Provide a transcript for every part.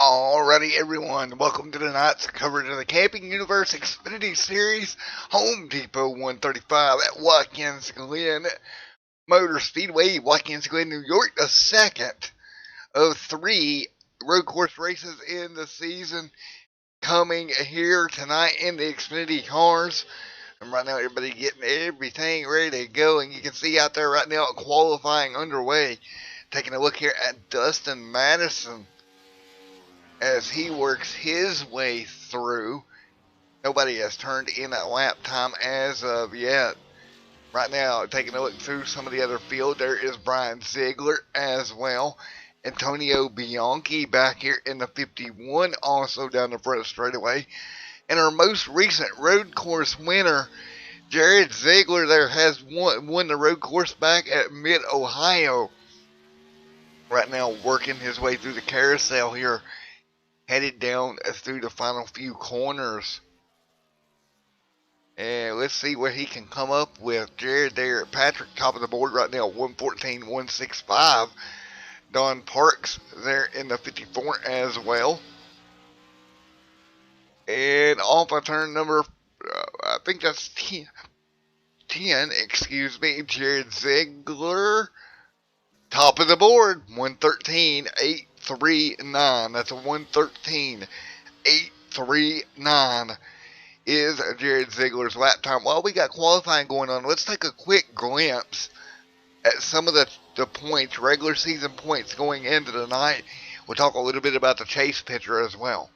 Alrighty everyone, welcome to tonight's coverage of the Camping Universe Xfinity Series Home Depot 135 at Watkins Glen Motor Speedway, Watkins Glen, New York, the second of 3 road course races in the season coming here tonight in the Xfinity cars. And right now everybody getting everything ready to go, and you can see out there right now qualifying underway. Taking a look here at Dustin Madison as he works his way through. Nobody has turned in a lap time as of yet. Right now, taking a look through some of the other field, there is Brian Ziegler as well. Antonio Bianchi back here in the 51, also down the front straightaway. And our most recent road course winner, Jared Ziegler, there has won the road course back at Mid-Ohio. Right now, working his way through the carousel here, headed down through the final few corners. And let's see what he can come up with. Jared there, Patrick top of the board right now, 114.165. Don Parks there in the 54 as well. And off of turn number, I think that's 10, excuse me, Jared Ziegler, top of the board, 113.839. That's a 113.839 is Jared Ziegler's lap time. While we got qualifying going on, let's take a quick glimpse at some of the points, regular season points going into the night. We'll talk a little bit about the chase picture as well.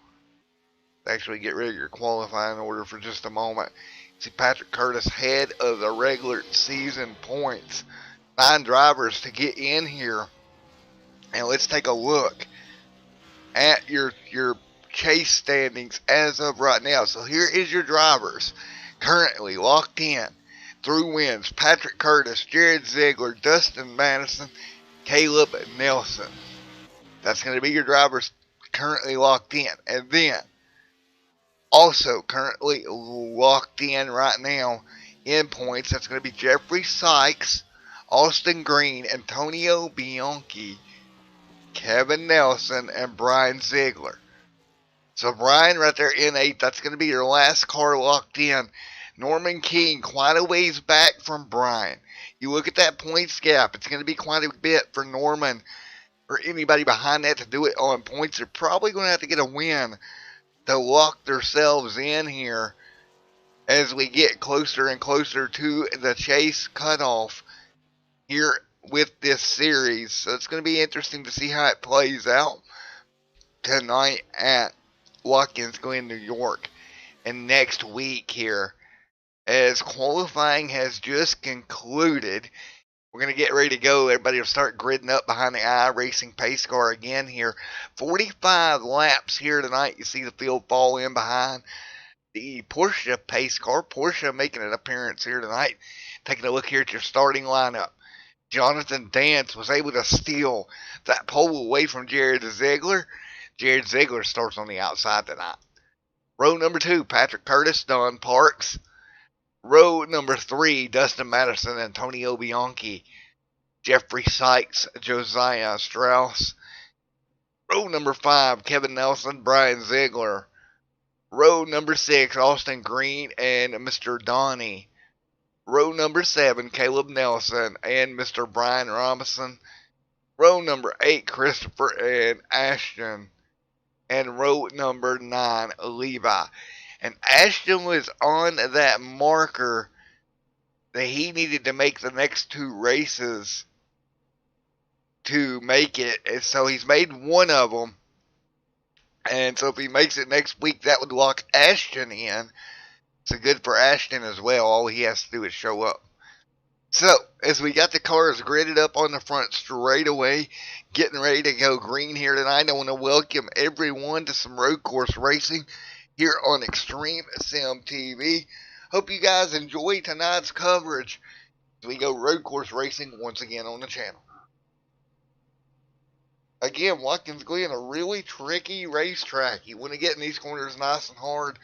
Actually get rid of your qualifying order for just a moment. See Patrick Curtis head of the regular season points. 9 drivers to get in here. And let's take a look at your chase standings as of right now. So here is your drivers currently locked in through wins. Patrick Curtis, Jared Ziegler, Dustin Madison, Caleb Nelson. That's going to be your drivers currently locked in. And then also currently locked in right now in points, that's going to be Jeffrey Sykes, Austin Green, Antonio Bianchi, Kevin Nelson, and Brian Ziegler. So Brian right there in 8th, that's going to be your last car locked in. Norman King quite a ways back from Brian. You look at that points gap, it's going to be quite a bit for Norman or anybody behind that to do it on points. They're probably going to have to get a win to lock themselves in here as we get closer and closer to the chase cutoff here with this series. So it's going to be interesting to see how it plays out tonight at Watkins Glen, New York, and next week here as qualifying has just concluded. We're going to get ready to go. Everybody will start gridding up behind the iRacing pace car again here. 45 laps here tonight. You see the field fall in behind the Porsche pace car. Porsche making an appearance here tonight. Taking a look here at your starting lineup. Jonathan Dance was able to steal that pole away from Jared Ziegler. Jared Ziegler starts on the outside tonight. Row number 2, Patrick Curtis, Don Parks. Row number 3, Dustin Madison, Antonio Bianchi, Jeffrey Sykes, Josiah Strauss. Row number 5, Kevin Nelson, Brian Ziegler. Row number 6, Austin Green and Mr. Donnie. Row number 7, Caleb Nelson and Mr. Brian Robinson. Row number 8, Christopher and Ashton. And row number 9, Levi. And Ashton was on that marker that he needed to make the next 2 races to make it. And so he's made one of them. And so if he makes it next week, that would lock Ashton in. So good for Ashton as well. All he has to do is show up. So as we got the cars gridded up on the front straight away, getting ready to go green here tonight, I want to welcome everyone to some road course racing here on Extreme Sim TV. Hope you guys enjoy tonight's coverage as we go road course racing once again on the channel. Again, Watkins Glen, a really tricky racetrack. You want to get in these corners nice and hard.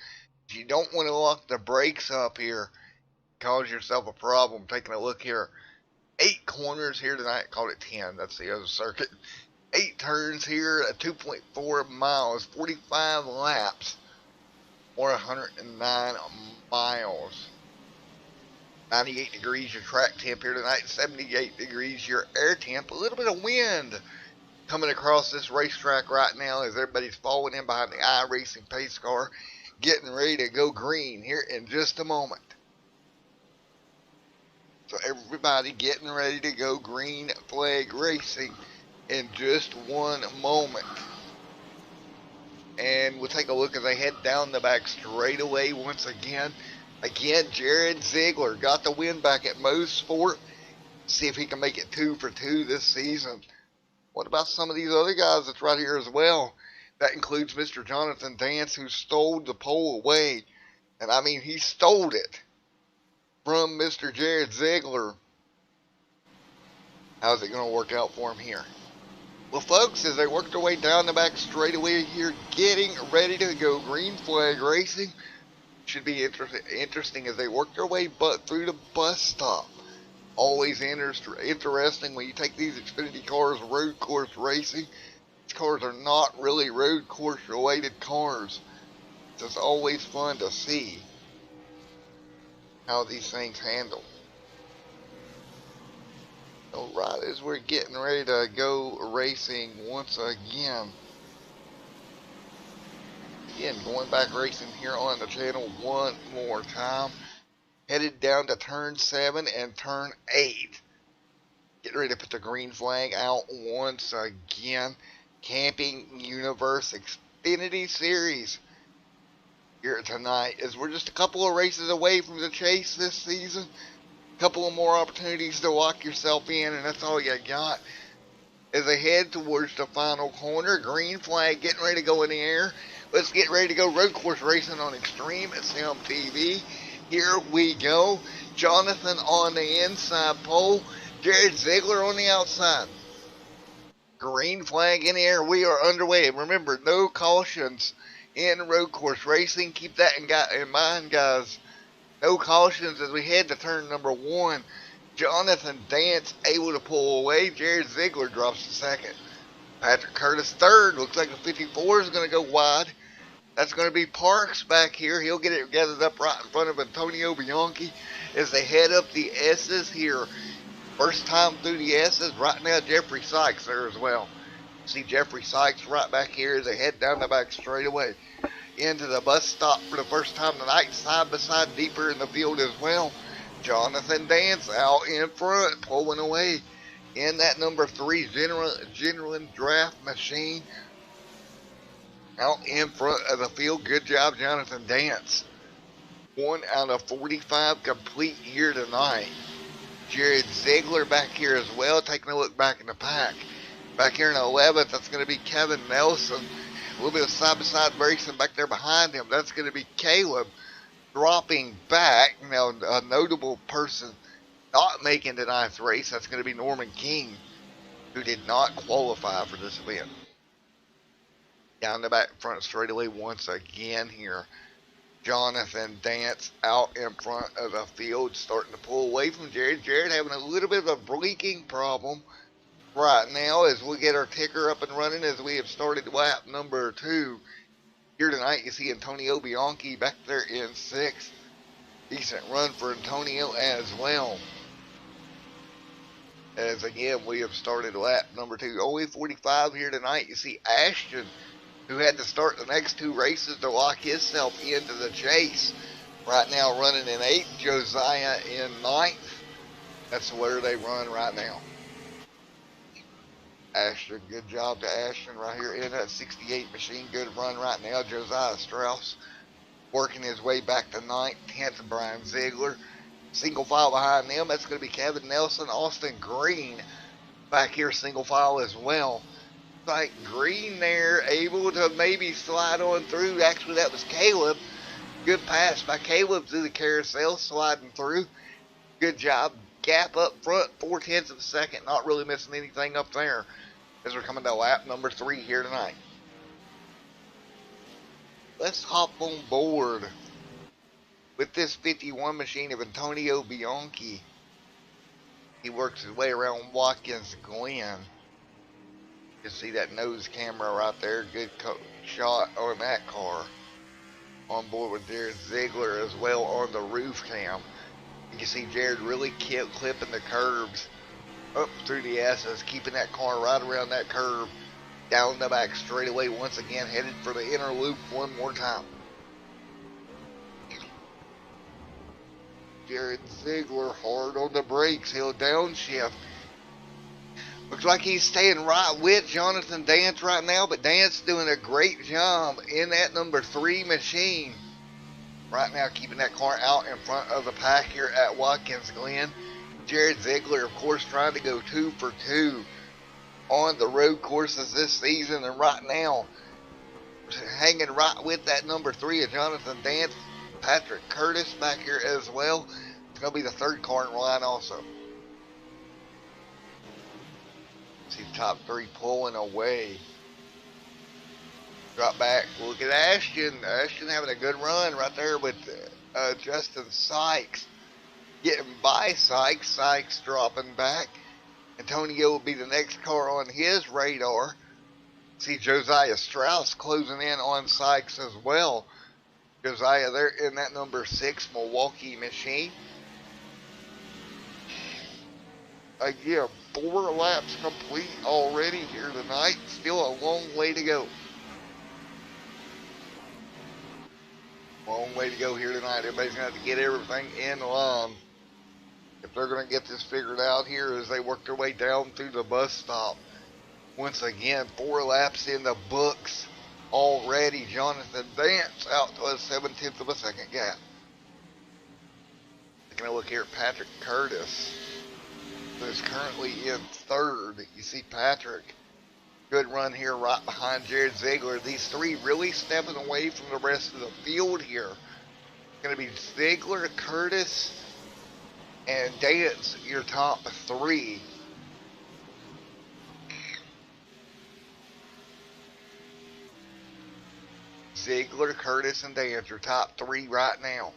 You don't want to lock the brakes up here. Cause yourself a problem. Taking a look here. 8 corners here tonight. Called it 10. That's the other circuit. 8 turns here at 2.4 miles, 45 laps, or 109 miles. 98 degrees your track temp here tonight, 78 degrees your air temp. A little bit of wind coming across this racetrack right now as everybody's falling in behind the iRacing pace car, getting ready to go green here in just a moment. So everybody getting ready to go green flag racing in just one moment. And we'll take a look as they head down the back straightaway once again. Again, Jared Ziegler got the win back at Mosport. See if he can make it 2 for 2 this season. What about some of these other guys that's right here as well? That includes Mr. Jonathan Dance, who stole the pole away. And I mean, he stole it from Mr. Jared Ziegler. How's it going to work out for him here? Well, folks, as they work their way down the back straightaway here, getting ready to go green flag racing. Should be interesting as they work their way through the bus stop. Always interesting when you take these Xfinity cars road course racing. These cars are not really road course related cars. It's always fun to see how these things handle. Alright, as we're getting ready to go racing once again. Again, going back racing here on the channel one more time. Headed down to turn 7 and turn 8. Getting ready to put the green flag out once again. Camping Universe Xfinity Series here tonight, as we're just a couple of races away from the chase this season. A couple of more opportunities to lock yourself in, and that's all you got. As they head towards the final corner, green flag getting ready to go in the air. Let's get ready to go road course racing on Extreme Sim TV. Here we go. Jonathan on the inside pole. Jared Ziegler on the outside. Green flag in the air. We are underway. Remember, no cautions in road course racing. Keep that in mind, guys. No cautions as we head to turn number 1. Jonathan Dance able to pull away. Jared Ziegler drops to second. Patrick Curtis third. Looks like the 54 is going to go wide. That's going to be Parks back here. He'll get it gathered up right in front of Antonio Bianchi as they head up the S's here. First time through the S's. Right now, Jeffrey Sykes there as well. See Jeffrey Sykes right back here as they head down the back straightaway into the bus stop for the first time tonight. Side by side, deeper in the field as well. Jonathan Dance out in front, pulling away in that number 3 genuine draft machine. Out in front of the field. Good job, Jonathan Dance. 1 out of 45 complete here tonight. Jared Ziegler back here as well, taking a look back in the pack. Back here in 11th, that's going to be Kevin Nelson. A little bit of side-by-side racing back there behind him. That's going to be Caleb dropping back. Now, a notable person not making the 9th race, that's going to be Norman King, who did not qualify for this event. Down the back front straightaway once again here. Jonathan Dance out in front of the field, starting to pull away from Jared. Jared having a little bit of a braking problem right now as we get our ticker up and running as we have started lap number 2. Here tonight you see Antonio Bianchi back there in 6th. Decent run for Antonio as well. As again we have started lap number 2. Only 45 here tonight. You see Ashton, who had to start the next 2 races to lock himself into the chase. Right now running in 8th, Josiah in 9th. That's where they run right now. Ashton, good job to Ashton right here in that 68 machine. Good run right now. Josiah Strauss working his way back to 9th. 10th, Brian Ziegler. Single file behind them, that's going to be Kevin Nelson. Austin Green back here single file as well. Like Green there, able to maybe slide on through. Actually, that was Caleb. Good pass by Caleb through the carousel, sliding through. Good job. Gap up front, 4/10 of a second. Not really missing anything up there as we're coming to lap number 3 here tonight. Let's hop on board with this 51 machine of Antonio Bianchi. He works his way around Watkins Glen. You see that nose camera right there. Good shot on that car. On board with Jared Ziegler as well on the roof cam. You can see Jared really clipping the curves up through the S's, keeping that car right around that curve, down the back straightaway once again, headed for the inner loop one more time. Jared Ziegler hard on the brakes, he'll downshift. Looks like he's staying right with Jonathan Dance right now, but Dance doing a great job in that number 3 machine. Right now keeping that car out in front of the pack here at Watkins Glen. Jared Ziegler, of course, trying to go 2 for 2 on the road courses this season, and right now hanging right with that number 3 of Jonathan Dance. Patrick Curtis back here as well. It's going to be the 3rd car in line also. See top 3 pulling away. Drop back. Look at Ashton. Ashton having a good run right there with Justin Sykes. Getting by Sykes. Sykes dropping back. Antonio will be the next car on his radar. See Josiah Strauss closing in on Sykes as well. Josiah there in that number 6 Milwaukee machine. Again, 4 laps complete already here tonight. Still a long way to go. Long way to go here tonight. Everybody's going to have to get everything in line if they're going to get this figured out here as they work their way down through the bus stop. Once again, 4 laps in the books already. Jonathan Dance out to a 7/10 of a second gap. Taking a look here at Patrick Curtis, who's currently in 3rd. You see Patrick, good run here right behind Jared Ziegler. These 3 really stepping away from the rest of the field here. Going to be Ziegler, Curtis, and Dance, your top 3. Ziegler, Curtis, and Dance, your top 3 right now.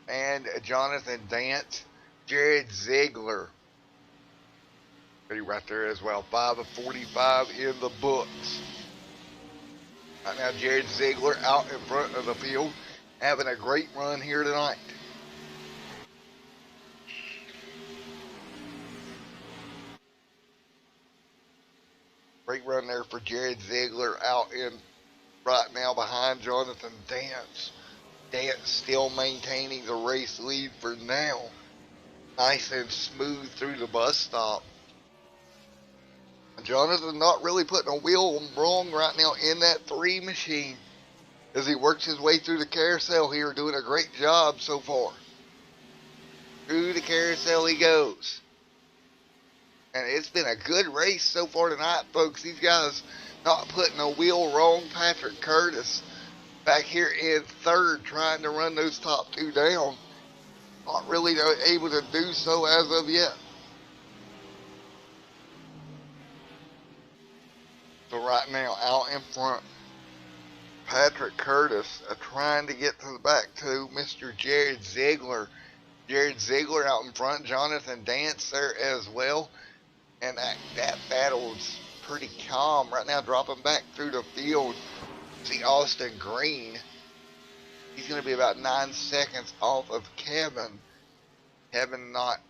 And Jonathan Dance, Jared Ziegler. Right there as well. 5 of 45 in the books. Right now, Jared Ziegler out in front of the field, having a great run here tonight. Great run there for Jared Ziegler out in right now behind Jonathan Dance. Dance still maintaining the race lead for now. Nice and smooth through the bus stop. Jonathan not really putting a wheel wrong right now in that 3 machine as he works his way through the carousel here, doing a great job so far. Through the carousel he goes. And it's been a good race so far tonight, folks. These guys not putting a wheel wrong. Patrick Curtis back here in 3rd, trying to run those top 2 down. Not really able to do so as of yet. So right now, out in front, Patrick Curtis trying to get to the back to Mr. Jared Ziegler. Jared Ziegler out in front, Jonathan Dance there as well. And that battle's pretty calm right now, dropping back through the field. See Austin Green. He's going to be about 9 seconds off of Kevin. Kevin not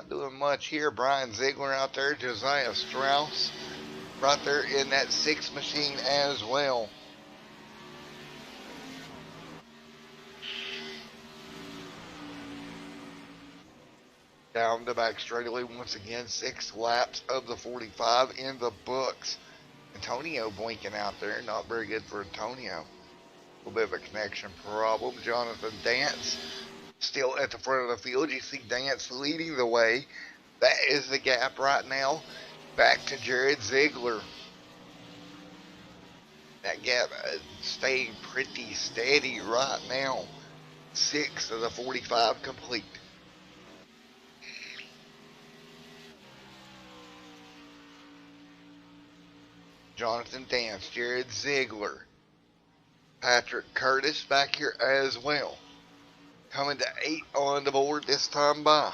doing much here. Brian Ziegler out there. Josiah Strauss right there in that 6 machine as well. Down the back straightaway once again. 6 laps of the 45 in the books. Antonio blinking out there. Not very good for Antonio. A little bit of a connection problem. Jonathan Dance still at the front of the field. You see Dance leading the way. That is the gap right now. Back to Jared Ziegler. That gap staying pretty steady right now. 6 of the 45 complete. Jonathan Dance, Jared Ziegler, Patrick Curtis back here as well. Coming to 8 on the board this time by.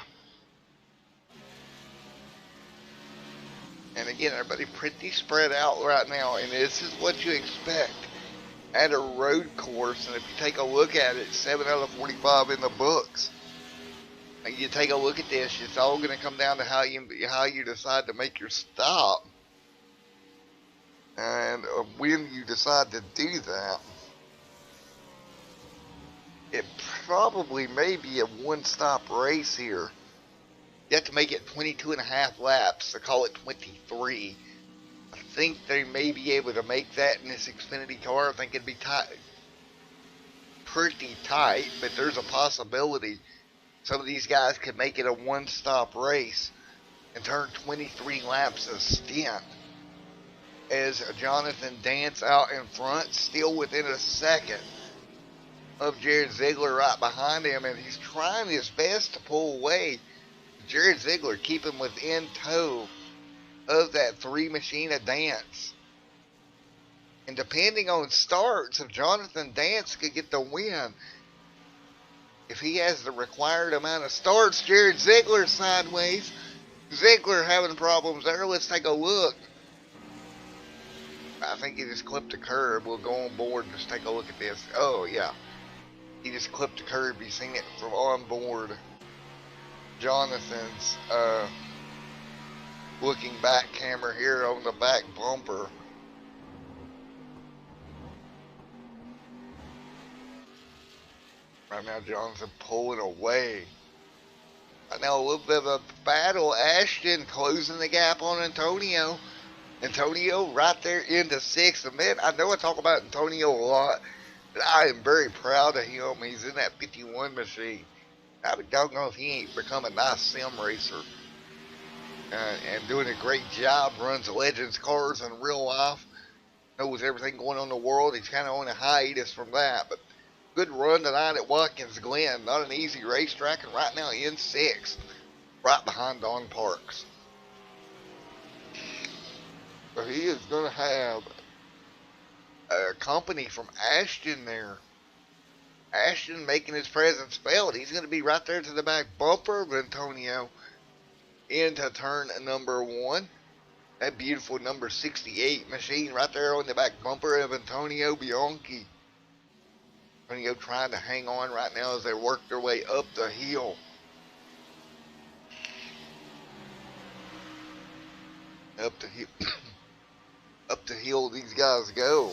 And again, everybody pretty spread out right now, and this is what you expect at a road course. And if you take a look at it, 7 out of 45 in the books. And you take a look at this, it's all going to come down to how you decide to make your stop, and when you decide to do that. It probably may be a one-stop race here. You have to make it 22.5 laps to call it 23. I think they may be able to make that in this Xfinity car. I think it'd be tight, pretty tight, but there's a possibility some of these guys could make it a one-stop race and turn 23 laps a stint. As Jonathan Dance out in front, still within a second of Jared Ziegler right behind him, and he's trying his best to pull away. Jared Ziegler keep him within tow of that 3 machine of Dance. And depending on starts, if Jonathan Dance could get the win, if he has the required amount of starts, Jared Ziegler sideways. Ziegler having problems there. Let's take a look. I think he just clipped the curb. We'll go on board and just take a look at this. Oh, yeah. He just clipped the curb. You've seen it from on board. Jonathan's looking back camera here on the back bumper. Right now, Jonathan pulling away. Right now, a little bit of a battle. Ashton closing the gap on Antonio. Antonio right there into 6th. And man, I know I talk about Antonio a lot, but I am very proud of him. He's in that 51 machine. I don't know if he ain't become a nice sim racer. And doing a great job. Runs Legends cars in real life. Knows everything going on in the world. He's kind of on a hiatus from that. But good run tonight at Watkins Glen. Not an easy racetrack. And right now in 6th. Right behind Don Parks. So he is going to have a company from Ashton there. Ashton making his presence felt. He's going to be right there to the back bumper of Antonio into turn number 1. That beautiful number 68 machine right there on the back bumper of Antonio Bianchi. Antonio trying to hang on right now as they work their way up the hill. Up the hill. Up the hill these guys go.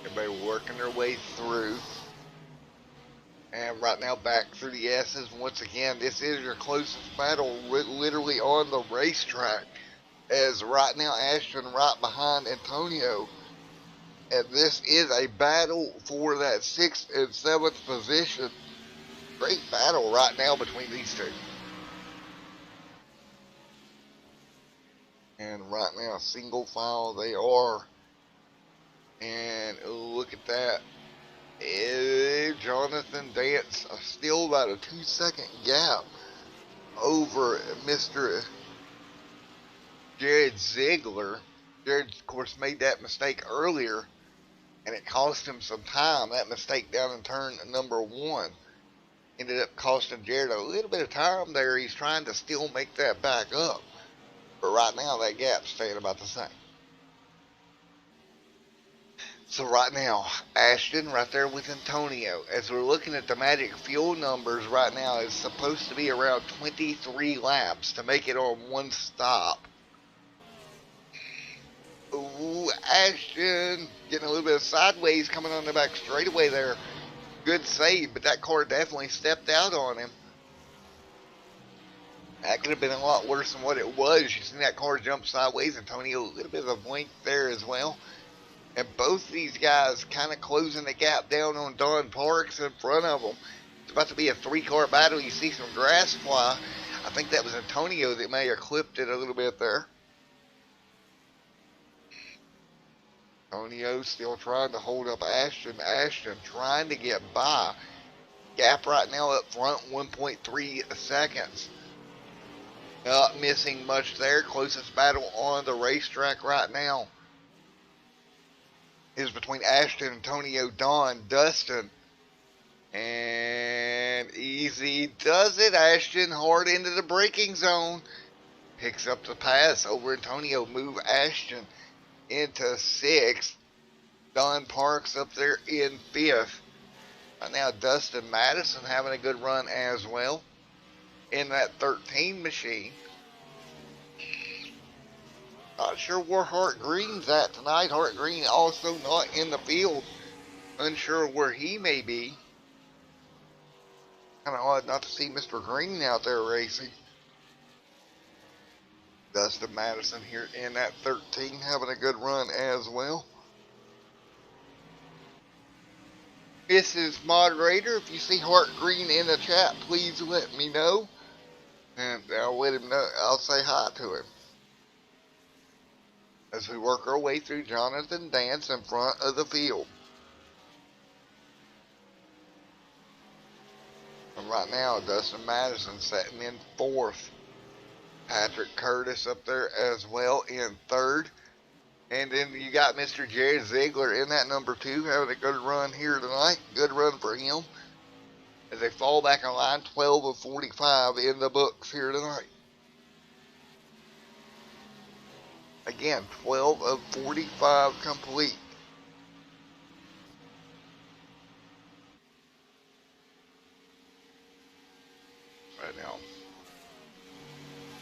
Everybody working their way through. And right now back through the S's. Once again, this is your closest battle literally on the racetrack. As right now Ashton right behind Antonio. And this is a battle for that 6th and 7th position. Great battle right now between these two. And right now, single file they are. And look at that. Jonathan Dance still about a 2-second gap over Mr. Jared Ziegler. Jared, of course, made that mistake earlier, and it cost him some time. That mistake down in turn number 1 ended up costing Jared a little bit of time there. He's trying to still make that back up. But right now, that gap's staying about the same. So right now, Ashton right there with Antonio. As we're looking at the magic fuel numbers right now, it's supposed to be around 23 laps to make it on one stop. Ooh, Ashton getting a little bit of sideways coming on the back straightaway there. Good save, but that car definitely stepped out on him. That could have been a lot worse than what it was. You seen that car jump sideways. Antonio, a little bit of a blink there as well. And both these guys kind of closing the gap down on Don Parks in front of them. It's about to be a 3-car battle. You see some grass fly. I think that was Antonio that may have clipped it a little bit there. Antonio still trying to hold up Ashton. Ashton trying to get by. Gap right now up front, 1.3 seconds. Not missing much there. Closest battle on the racetrack right now is between Ashton, Antonio, Don, Dustin. And And easy does it. Ashton hard into the braking zone. Picks up the pass over Antonio. Move Ashton into 6th. Don Parks up there in 5th. Right now, Dustin Madison having a good run as well in that 13 machine. Not sure where Hart Green's at tonight. Hart Green also not in the field. Unsure where he may be. Kind of odd not to see Mr. Green out there racing. Dustin Madison here in that 13 having a good run as well. This is moderator. If you see Hart Green in the chat, please let me know. And I'll let him know. I'll say hi to him. As we work our way through Jonathan Dance in front of the field. And right now, Dustin Madison sitting in 4th. Patrick Curtis up there as well in 3rd. And then you got Mr. Jared Ziegler in that number 2, having a good run here tonight. Good run for him. As they fall back on line, 12 of 45 in the books here tonight. Again, 12 of 45 complete. Right now,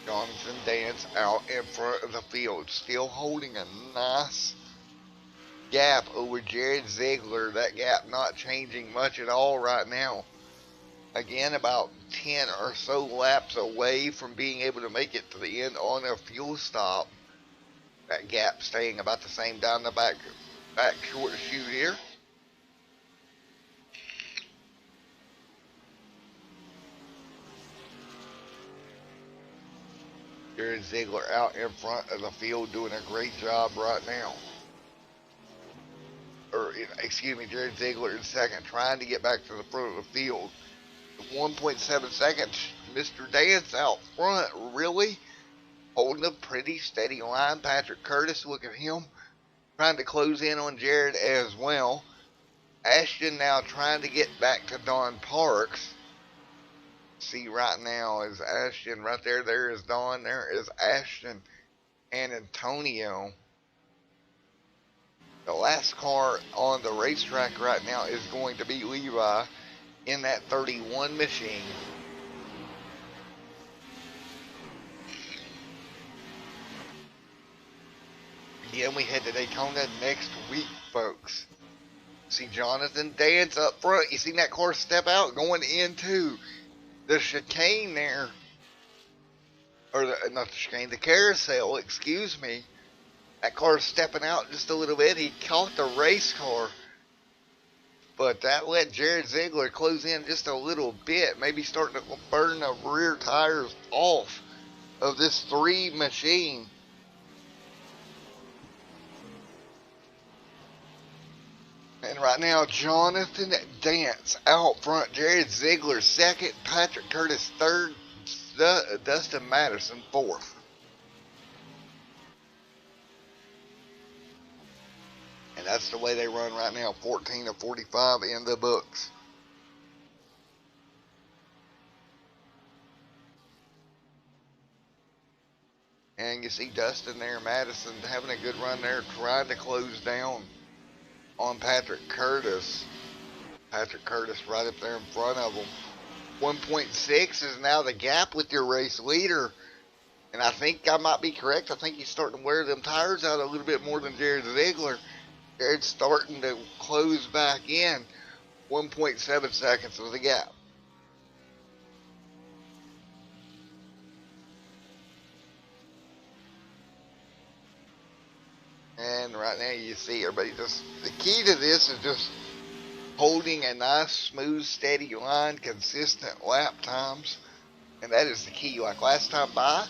Jonathan Dance out in front of the field, still holding a nice gap over Jared Ziegler. That gap not changing much at all right now. Again, about 10 or so laps away from being able to make it to the end on a fuel stop. That gap staying about the same down the back short chute here. Jared Ziegler out in front of the field doing a great job right now. Excuse me, Jared Ziegler in 2nd, trying to get back to the front of the field. 1.7 seconds. Mr. Dance out front, really? Holding a pretty steady line. Patrick Curtis, look at him. Trying to close in on Jared as well. Ashton now trying to get back to Don Parks. See right now is Ashton right there. There is Don. There is Ashton and Antonio. The last car on the racetrack right now is going to be Levi in that 31 machine. Again, we head to Daytona next week, folks. See Jonathan Dance up front. You seen that car step out going into the chicane there. Or not the chicane, the carousel, excuse me. That car's stepping out just a little bit. He caught the race car. But that let Jared Ziegler close in just a little bit. Maybe starting to burn the rear tires off of this 3 machine. And right now, Jonathan Dance out front. Jared Ziegler 2nd. Patrick Curtis 3rd. Dustin Madison 4th. And that's the way they run right now. 14 of 45 in the books. And you see Dustin there, Madison having a good run there, trying to close down on Patrick Curtis. Patrick Curtis right up there in front of him. 1.6 is now the gap with your race leader. And I think I might be correct. I think he's starting to wear them tires out a little bit more than Jared Ziegler. Jared's starting to close back in. 1.7 seconds of the gap. And right now you see everybody just, the key to this is just holding a nice, smooth, steady line, consistent lap times. And that is the key. Like last time by,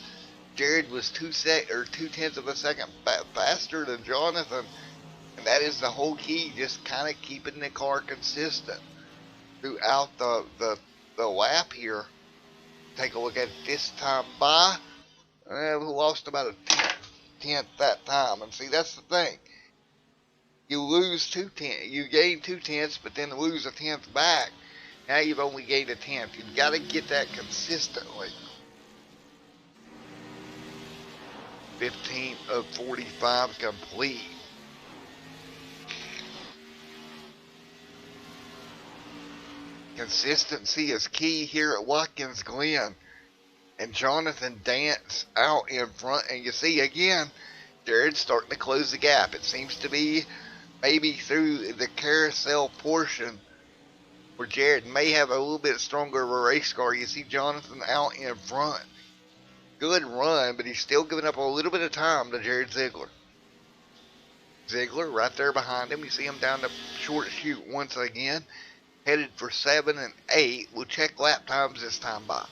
Jared was 2/10 of a second faster than Jonathan. And that is the whole key, just kind of keeping the car consistent throughout the lap here. Take a look at it this time by. We lost about a tenth that time. And see, that's the thing. You lose 2/10, you gain 2/10, but then lose a 10th back. Now you've only gained a tenth. You've got to get that consistently. 15 of 45 complete. Consistency is key here at Watkins Glen. And Jonathan Dance out in front. And you see again, Jared's starting to close the gap. It seems to be maybe through the carousel portion where Jared may have a little bit stronger of a race car. You see Jonathan out in front. Good run, but he's still giving up a little bit of time to Jared Ziegler. Ziegler right there behind him. You see him down the short chute once again. Headed for 7 and 8. We'll check lap times this time by.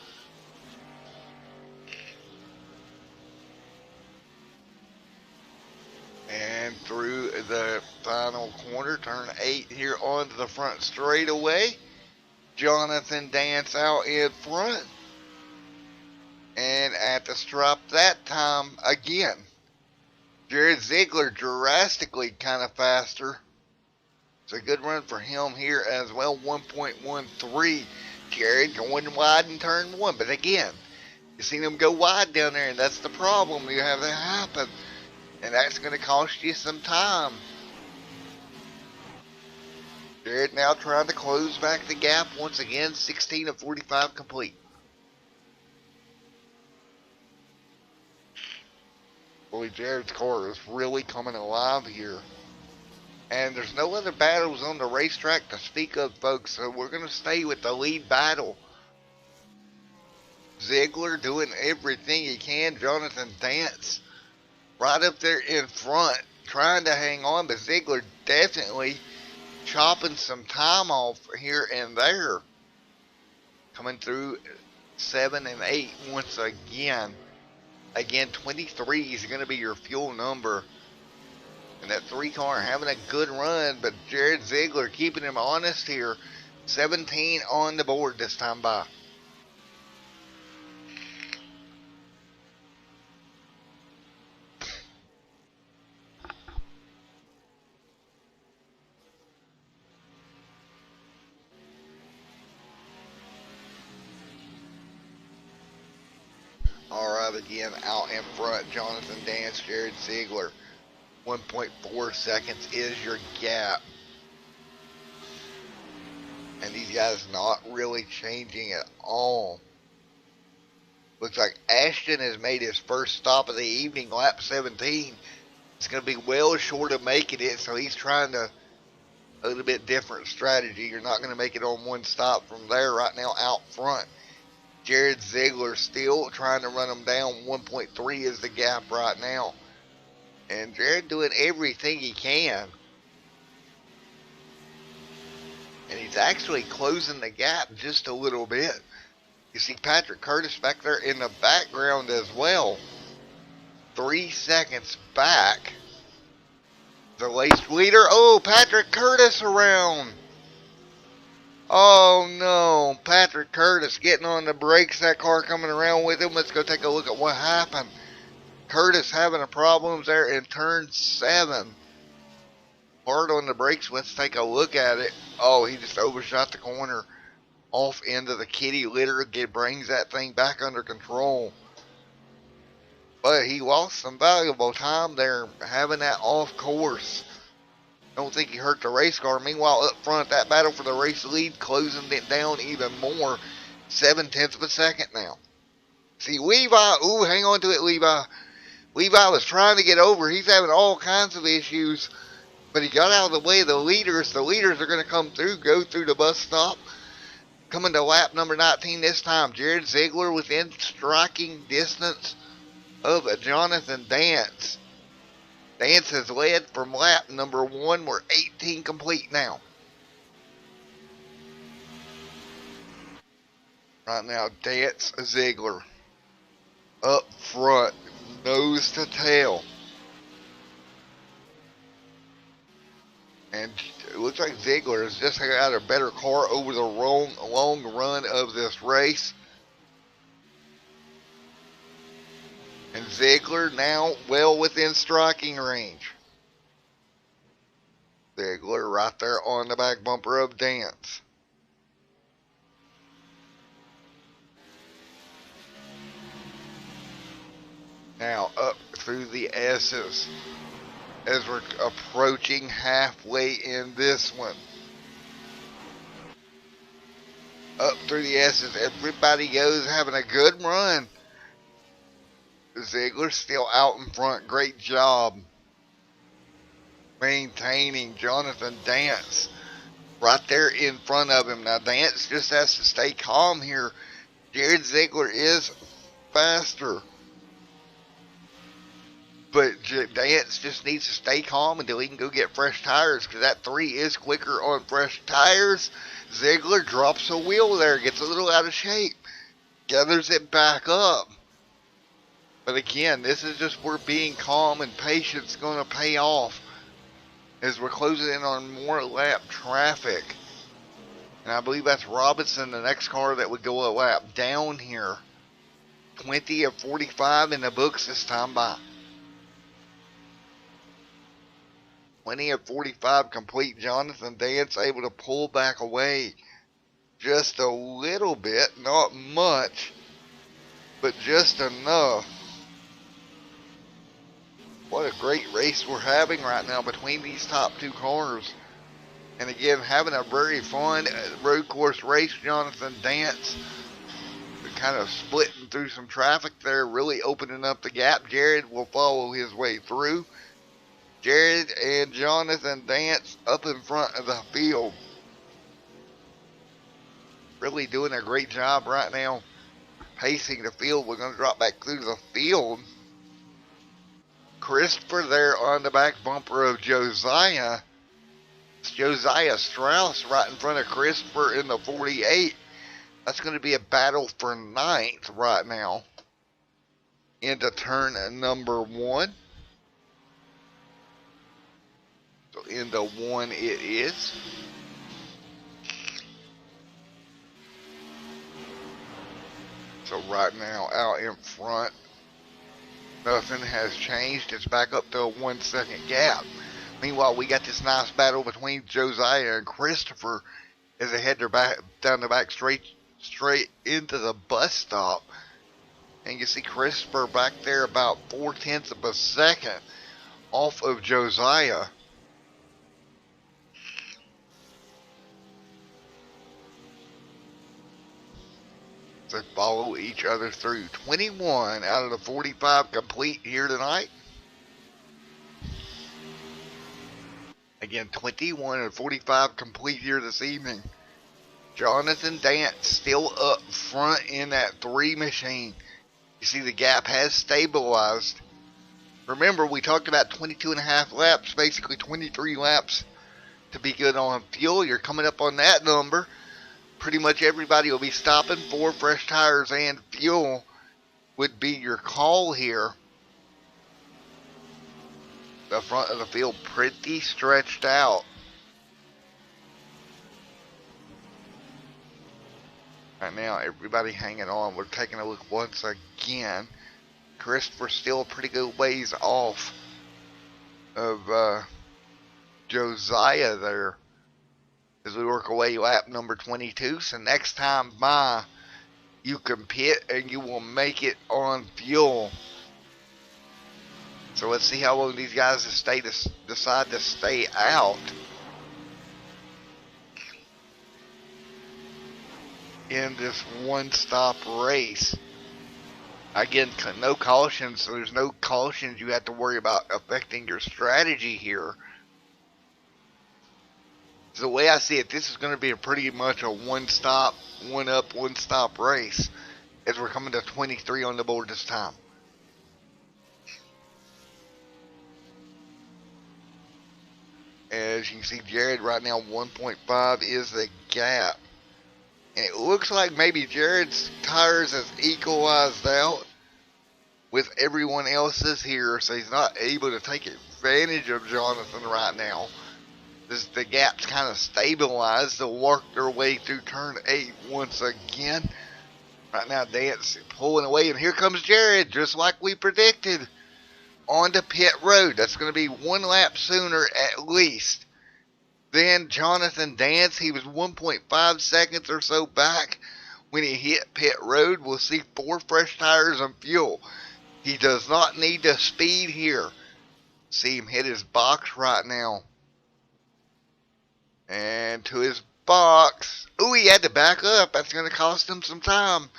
And through the final corner, turn 8 here onto the front straightaway. Jonathan Dance out in front. And at the stripe that time, again, Jared Ziegler drastically kind of faster. It's a good run for him here as well, 1.13. Jared going wide in turn 1. But again, you seen him go wide down there, and that's the problem. You have that happen. And that's going to cost you some time. Jared now trying to close back the gap once again, 16 of 45 complete. Boy, Jared's car is really coming alive here. And there's no other battles on the racetrack to speak of, folks, so we're going to stay with the lead battle. Ziegler doing everything he can. Jonathan Dance right up there in front, trying to hang on, but Ziegler definitely chopping some time off here and there. Coming through 7 and 8 once again. Again, 23 is going to be your fuel number. And that 3 car having a good run, but Jared Ziegler keeping him honest here. 17 on the board this time by. Alright, again, out in front, Jonathan Dance, Jared Ziegler. 1.4 seconds is your gap. And these guys not really changing at all. Looks like Ashton has made his first stop of the evening, lap 17. It's going to be well short of making it, so he's trying to a little bit different strategy. You're not going to make it on one stop from there right now out front. Jared Ziegler still trying to run him down. 1.3 is the gap right now. And Jared doing everything he can. And he's actually closing the gap just a little bit. You see Patrick Curtis back there in the background as well. 3 seconds back. The race leader. Oh, Patrick Curtis around. Oh no, Patrick Curtis getting on the brakes. That car coming around with him. Let's go take a look at what happened. Curtis having a problems there in turn 7. Hard on the brakes. Let's take a look at it. Oh, he just overshot the corner. Off into the kitty litter. Brings that thing back under control. But he lost some valuable time there having that off course. Don't think he hurt the race car. Meanwhile, up front, that battle for the race lead, closing it down even more. 0.7 of a second now. See, Levi, ooh, hang on to it, Levi. Levi was trying to get over. He's having all kinds of issues. But he got out of the way of the leaders. The leaders are going to come through, go through the bus stop. Coming to lap number 19 this time. Jared Ziegler within striking distance of Jonathan Dance. Dance has led from lap number 1. We're 18 complete now. Right now, Dance Ziegler up front, nose to tail. And it looks like Ziegler has just got a better car over the long run of this race. And Ziegler now well within striking range. Ziegler right there on the back bumper of Dance. Now up through the S's as we're approaching halfway in this one. Up through the S's, everybody goes, having a good run. Ziegler's still out in front. Great job maintaining Jonathan Dance right there in front of him. Now Dance just has to stay calm here. Jared Ziegler is faster, but Dance just needs to stay calm until he can go get fresh tires, because that 3 is quicker on fresh tires. Ziegler drops a wheel there, gets a little out of shape, gathers it back up. But again, this is just where being calm and patience going to pay off as we're closing in on more lap traffic. And I believe that's Robinson, the next car that would go a lap down here. 20 of 45 in the books this time by. 20 of 45 complete. Jonathan Dance able to pull back away just a little bit, not much, but just enough. What a great race we're having right now between these top 2 cars. And again, having a very fun road course race. Jonathan Dance kind of splitting through some traffic there, really opening up the gap. Jared will follow his way through. Jared and Jonathan Dance up in front of the field. Really doing a great job right now pacing the field. We're going to drop back through the field. Christopher there on the back bumper of Josiah. It's Josiah Strauss right in front of Christopher in the 48. That's going to be a battle for 9th right now into turn number 1. So into 1 it is. So right now out in front, nothing has changed. It's back up to a 1 second gap. Meanwhile, we got this nice battle between Josiah and Christopher as they head their back down the back straight into the bus stop. And you see Christopher back there about 0.4 of a second off of Josiah. They follow each other through. 21 out of the 45 complete here tonight. Again, 21 out of 45 complete here this evening. Jonathan Dance still up front in that 3 machine. You see the gap has stabilized. Remember, we talked about 22.5 laps, basically 23 laps to be good on fuel. You're coming up on that number. Pretty much everybody will be stopping for fresh tires and fuel would be your call here. The front of the field pretty stretched out. Right now, everybody hanging on. We're taking a look once again. Christopher's still a pretty good ways off of Josiah there as we work away lap number 22. So next time by, you can pit and you will make it on fuel. So let's see how long these guys decide to stay out in this one-stop race. Again, no cautions, so there's no cautions you have to worry about affecting your strategy here. So the way I see it, this is going to be pretty much a one-stop, one-up, one-stop race as we're coming to 23 on the board this time. As you can see, Jared right now, 1.5 is the gap. And it looks like maybe Jared's tires has equalized out with everyone else's here, so he's not able to take advantage of Jonathan right now. The gap's kind of stabilized. They'll work their way through turn 8 once again. Right now, Dance pulling away, and here comes Jared, just like we predicted, on the pit road. That's going to be 1 lap sooner at least than Jonathan Dance. He was 1.5 seconds or so back when he hit pit road. We'll see 4 fresh tires and fuel. He does not need the speed here. See him hit his box right now. And to his box. Ooh, he had to back up. That's going to cost him some time.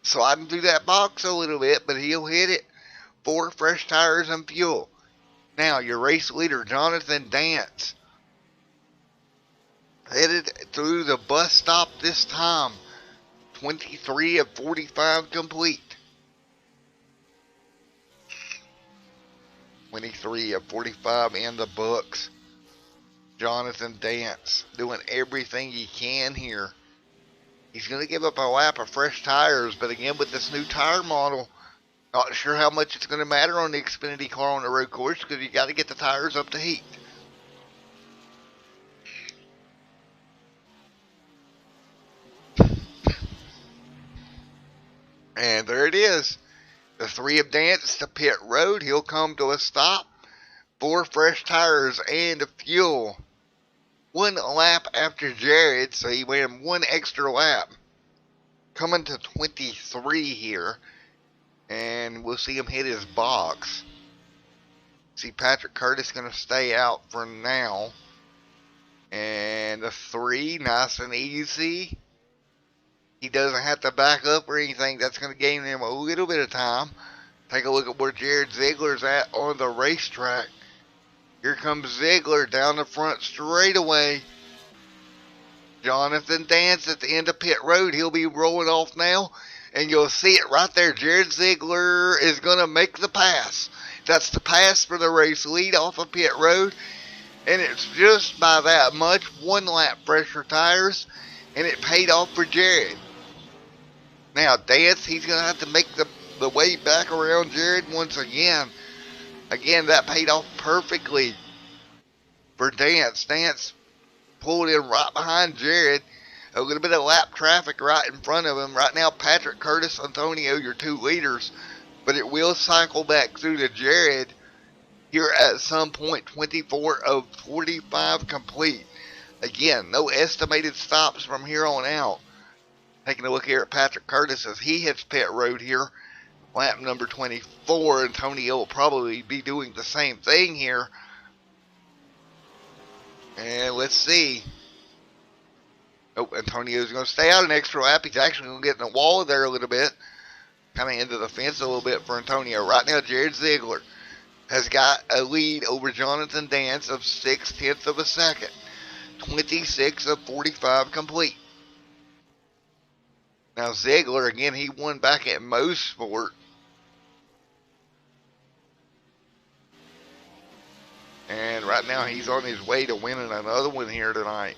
Sliding through that box a little bit, but he'll hit it. 4 fresh tires and fuel. Now, your race leader, Jonathan Dance, headed through the bus stop this time. 23 of 45 complete. 23 of 45 in the books. Jonathan Dance doing everything he can here. He's going to give up a lap of fresh tires, but again with this new tire model, not sure how much it's going to matter on the Xfinity car on the road course because you got to get the tires up to heat. And there it is. The 3 of Dance to pit road. He'll come to a stop. 4 fresh tires and fuel. 1 lap after Jared, so he ran 1 extra lap. Coming to 23 here. And we'll see him hit his box. See Patrick Curtis going to stay out for now. And the 3, nice and easy. He doesn't have to back up or anything. That's going to gain him a little bit of time. Take a look at where Jared Ziegler's at on the racetrack. Here comes Ziegler down the front straightaway. Jonathan Dance at the end of pit road. He'll be rolling off now. And you'll see it right there. Jared Ziegler is going to make the pass. That's the pass for the race lead off of pit road. And it's just by that much. 1 lap fresher tires. And it paid off for Jared. Now, Dance, he's going to have to make the way back around Jared once again. Again, that paid off perfectly for Dance. Dance pulled in right behind Jared. A little bit of lap traffic right in front of him. Right now, Patrick Curtis, Antonio, your 2 leaders. But it will cycle back through to Jared here at some point. 24 of 45 complete. Again, no estimated stops from here on out. Taking a look here at Patrick Curtis as he hits pit road here. Lap number 24. Antonio will probably be doing the same thing here. And let's see. Oh, Antonio's going to stay out an extra lap. He's actually going to get in the wall there a little bit. Coming into the fence a little bit for Antonio. Right now, Jared Ziegler has got a lead over Jonathan Dance of 6/10 of a second. 26 of 45 complete. Now Ziegler, again, he won back at Mosport. And right now he's on his way to winning another one here tonight.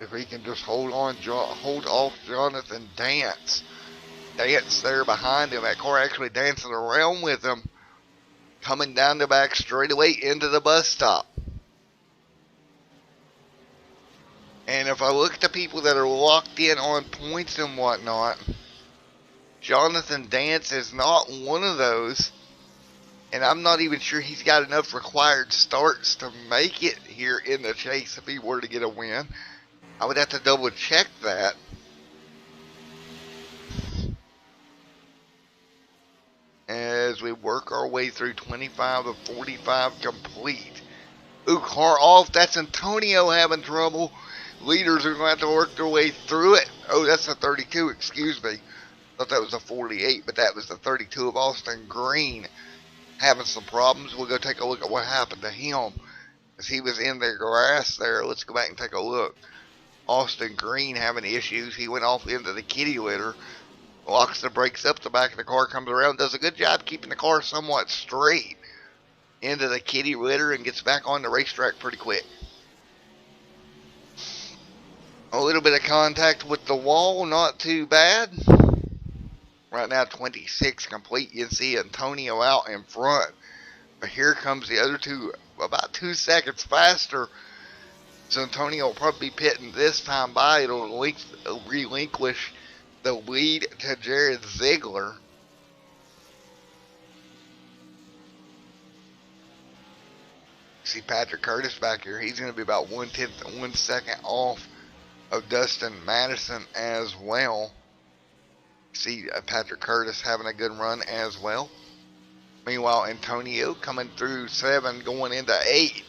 If he can just hold off Jonathan Dance. Dance there behind him. That car actually dancing around with him. Coming down the back straightaway into the bus stop. And if I look at the people that are locked in on points and whatnot, Jonathan Dance is not one of those. And I'm not even sure he's got enough required starts to make it here in the chase if he were to get a win. I would have to double check that. As we work our way through 25 of 45 complete. Ooh, car off. That's Antonio having trouble. Leaders are going to have to work their way through it. Oh, that's a 32, excuse me. Thought that was a 48, but that was the 32 of Austin Green. Having some problems. We'll go take a look at what happened to him. As he was in the grass there. Let's go back and take a look. Austin Green having issues. He went off into the kitty litter. Locks the brakes up. The back of the car comes around. Does a good job keeping the car somewhat straight. Into the kitty litter and gets back on the racetrack pretty quick. A little bit of contact with the wall. Not too bad. Right now 26 complete. You can see Antonio out in front. But here comes the other two. About 2 seconds faster. So Antonio will probably be pitting this time by. It'll relinquish the lead to Jared Ziegler. See Patrick Curtis back here. He's going to be about 1/10 of 1 second off of Dustin Madison as well. See Patrick Curtis having a good run as well. Meanwhile, Antonio coming through 7, going into 8.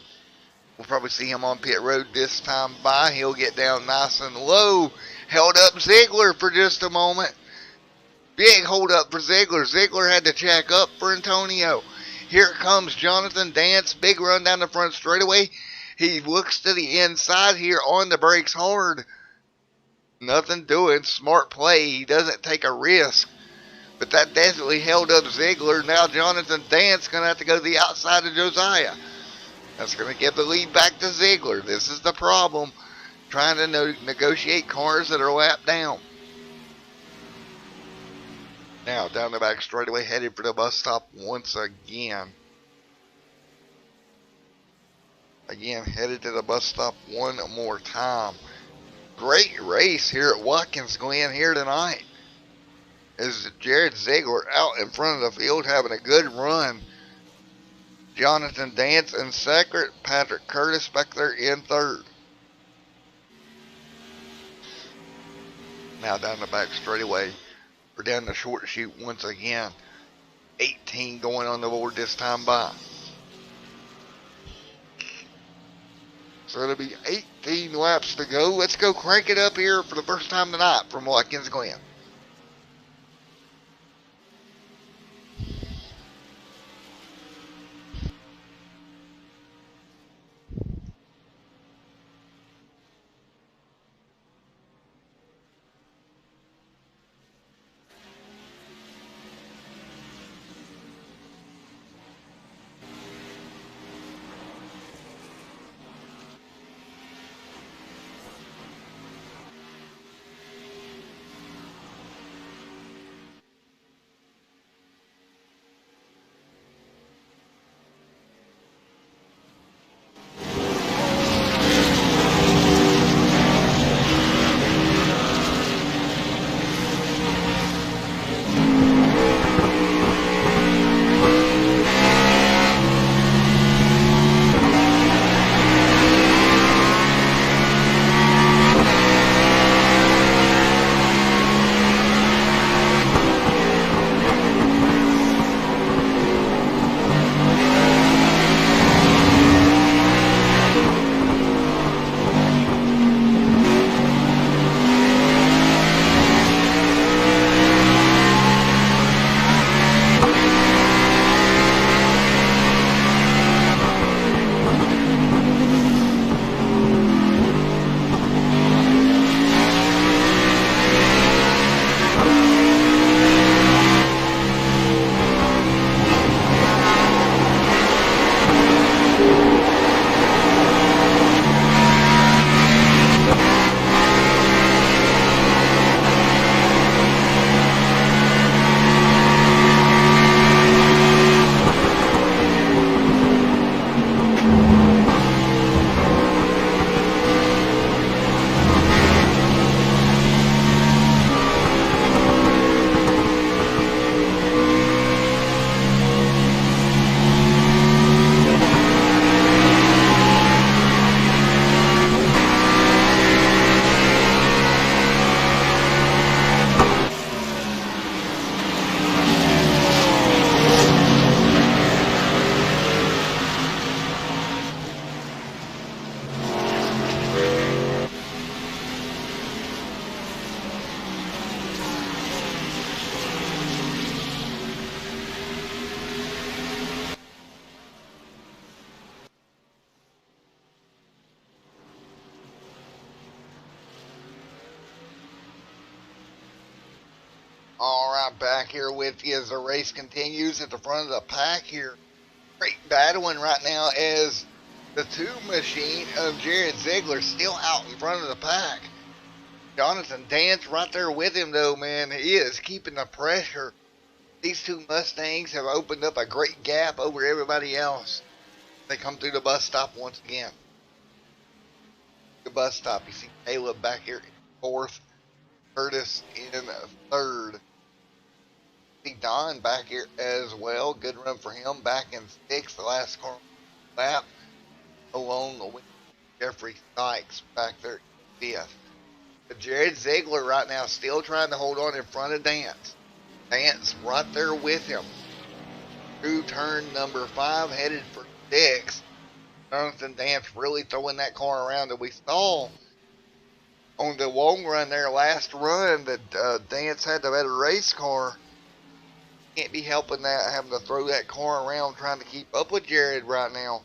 We'll probably see him on pit road this time by. He'll get down nice and low. Held up Ziegler for just a moment. Big hold up for Ziegler. Ziegler had to check up for Antonio. Here comes Jonathan Dance. Big run down the front straightaway. He looks to the inside here on the brakes hard. Nothing doing. Smart play. He doesn't take a risk. But that definitely held up Ziegler. Now Jonathan Dance going to have to go to the outside of Josiah. That's going to give the lead back to Ziegler. This is the problem. Trying to negotiate cars that are lapped down. Now down the back straightaway, headed for the bus stop once again. Again, headed to the bus stop one more time. Great race here at Watkins Glen here tonight. Is Jared Ziegler out in front of the field having a good run. Jonathan Dance in second, Patrick Curtis back there in third. Now down the back straightaway, we're down the short chute once again. 18 going on the board this time by. So it'll be 18 laps to go. Let's go crank it up here for the first time tonight from Watkins Glen. Alright, back here with you as the race continues at the front of the pack here. Great battling right now as the tube machine of Jared Ziegler still out in front of the pack. Jonathan Dance right there with him though, man. He is keeping the pressure. These two Mustangs have opened up a great gap over everybody else. They come through the bus stop once again. The bus stop, you see Caleb back here in fourth. Curtis in third. See Don back here as well. Good run for him. Back in sixth, the last car lap. Along with Jeffrey Sykes back there in fifth. Jared Ziegler right now still trying to hold on in front of Dance. Dance right there with him. Through turn number 5, headed for 6. Jonathan Dance really throwing that car around that we saw on the long run there, last run, that Dance had the better race car. Can't be helping that, having to throw that car around trying to keep up with Jared right now.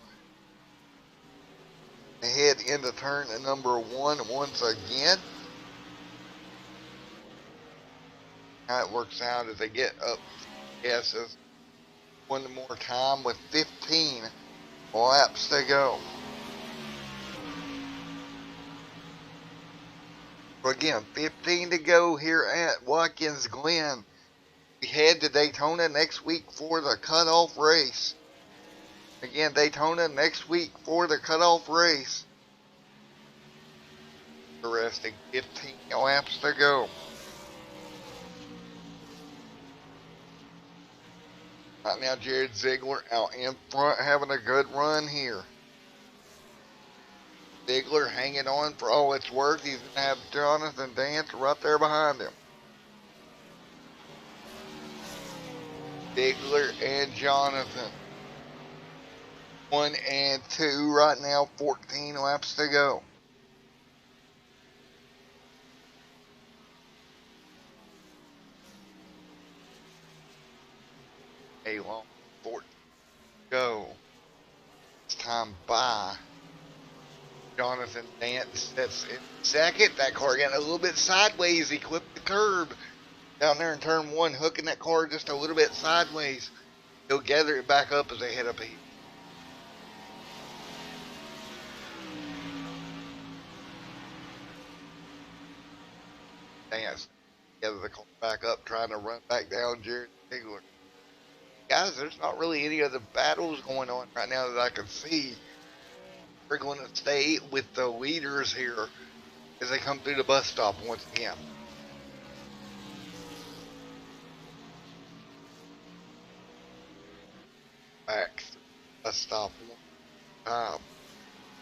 Head into turn number 1 once again. How it works out as they get up guesses one more time with 15 laps to go. Again, 15 to go here at Watkins Glen. We head to Daytona next week for the cutoff race. Again, Daytona next week for the cutoff race. Interesting, 15 laps to go. Right now, Jared Ziegler out in front having a good run here. Ziegler hanging on for all it's worth. He's going to have Jonathan Dance right there behind him. Ziegler and Jonathan. 1 and 2 right now, 14 laps to go. A long 14 go. It's time by. Jonathan Dance that's in second. That car getting a little bit sideways. He clipped the curb down there in turn 1, hooking that car just a little bit sideways. He'll gather it back up as they head up here. Dance gather the car back up, trying to run back down Jared Ziegler. Guys, there's not really any other battles going on right now that I can see. We're going to stay with the leaders here as they come through the bus stop once again. Back through the bus stop one time.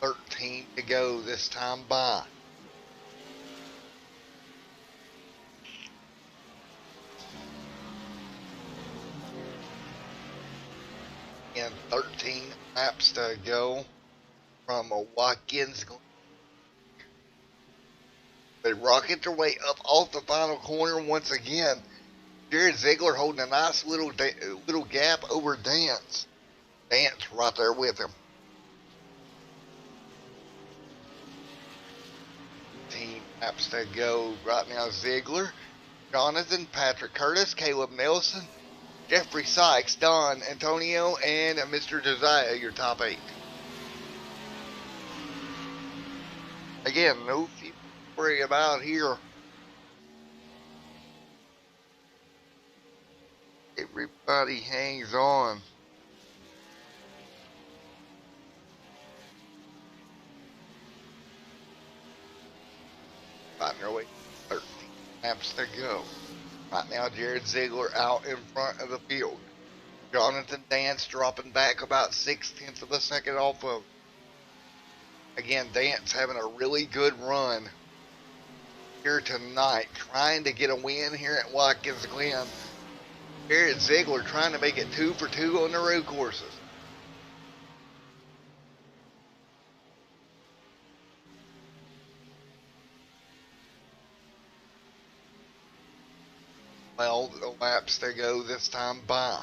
13 to go this time by. And 13 laps to go from Watkins Glen. They rocket their way up off the final corner once again. Jared Ziegler holding a nice little gap over Dance. Dance right there with him. 15 laps to go right now. Ziegler, Jonathan, Patrick Curtis, Caleb Nelson, Jeffrey Sykes, Don Antonio, and Mr. Josiah, your top 8. Again, no to worry about here. Everybody hangs on. Fighting their way 13 laps to go. Right now, Jared Ziegler out in front of the field. Jonathan Dance dropping back about 0.6 of a second off of. Again, Dance having a really good run here tonight, trying to get a win here at Watkins Glen. Jared Ziegler trying to make it 2 for 2 on the road courses. Well, the laps to go this time by.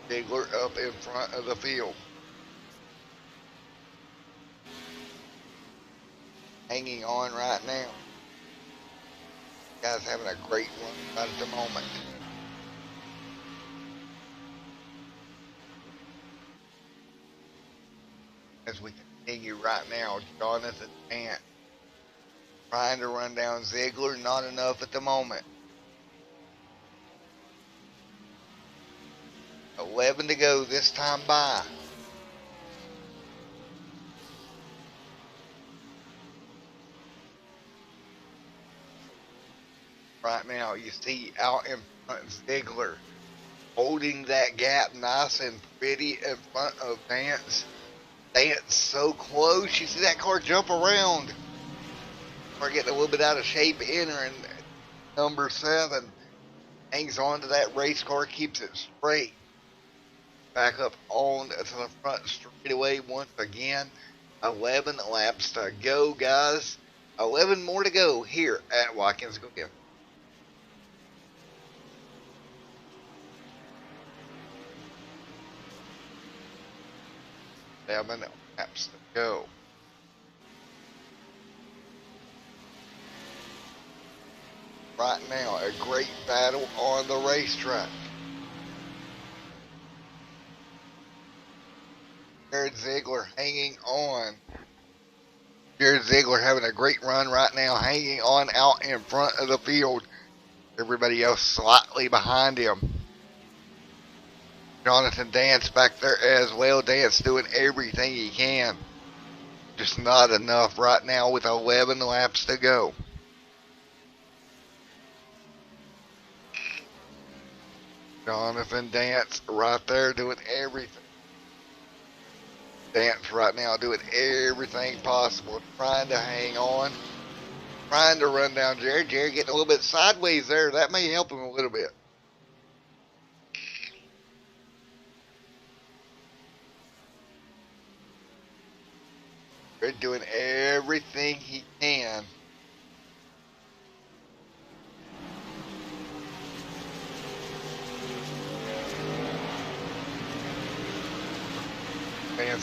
Ziegler up in front of the field. Hanging on right now. Guys having a great run right at the moment. As we continue right now, Jonathan Dance trying to run down Ziegler, not enough at the moment. 11 to go this time by. Right now, you see out in front Ziegler. holding that gap nice and pretty in front of Dance. Dance so close. You see that car jump around. We're getting a little bit out of shape entering number 7. Hangs on to that race car, keeps it straight. Back up on to the front straightaway once again. 11 laps to go, guys. 11 more to go here at Watkins Glen. Seven laps to go. Right now, a great battle on the racetrack. Jared Ziegler hanging on. Jared Ziegler having a great run right now, hanging on out in front of the field. Everybody else slightly behind him. Jonathan Dance back there as well. Dance doing everything he can. Just not enough right now with 11 laps to go. Jonathan Dance right there doing everything. Dance right now doing everything possible, trying to hang on, trying to run down Jared. Jared getting a little bit sideways there. That may help him a little bit. Jared doing everything he can.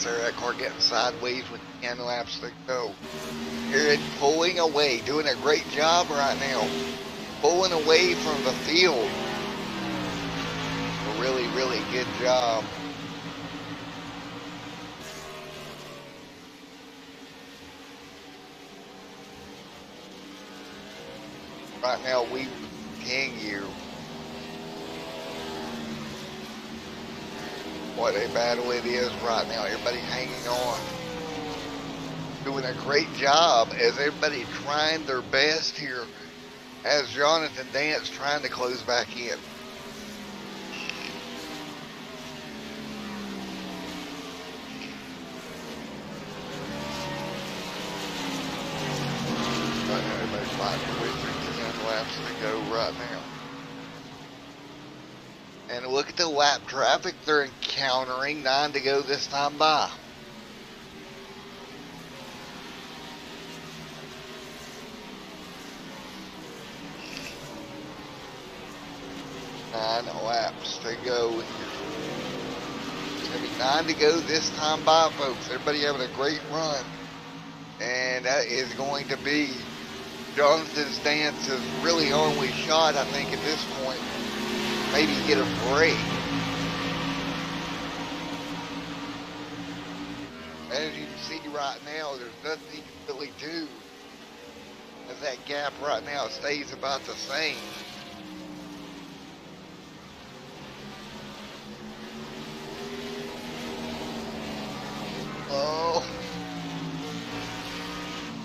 There, that car getting sideways with 10 laps to go. Jared pulling away, doing a great job right now. Pulling away from the field. A really, really good job. Right now, we continue. What a battle it is right now. Everybody hanging on. Doing a great job as everybody trying their best here. As Jonathan Dance trying to close back in. Everybody's fighting with 10 laps to go right now. And look at the lap traffic they're encountering. 9 to go this time by. Nine laps to go here. It's going to be 9 to go this time by, folks. Everybody having a great run. And that is going to be Jonathan Dance's really only shot, I think, at this point. Maybe get a break. As you can see right now, there's nothing he can really do. As that gap right now stays about the same. Oh.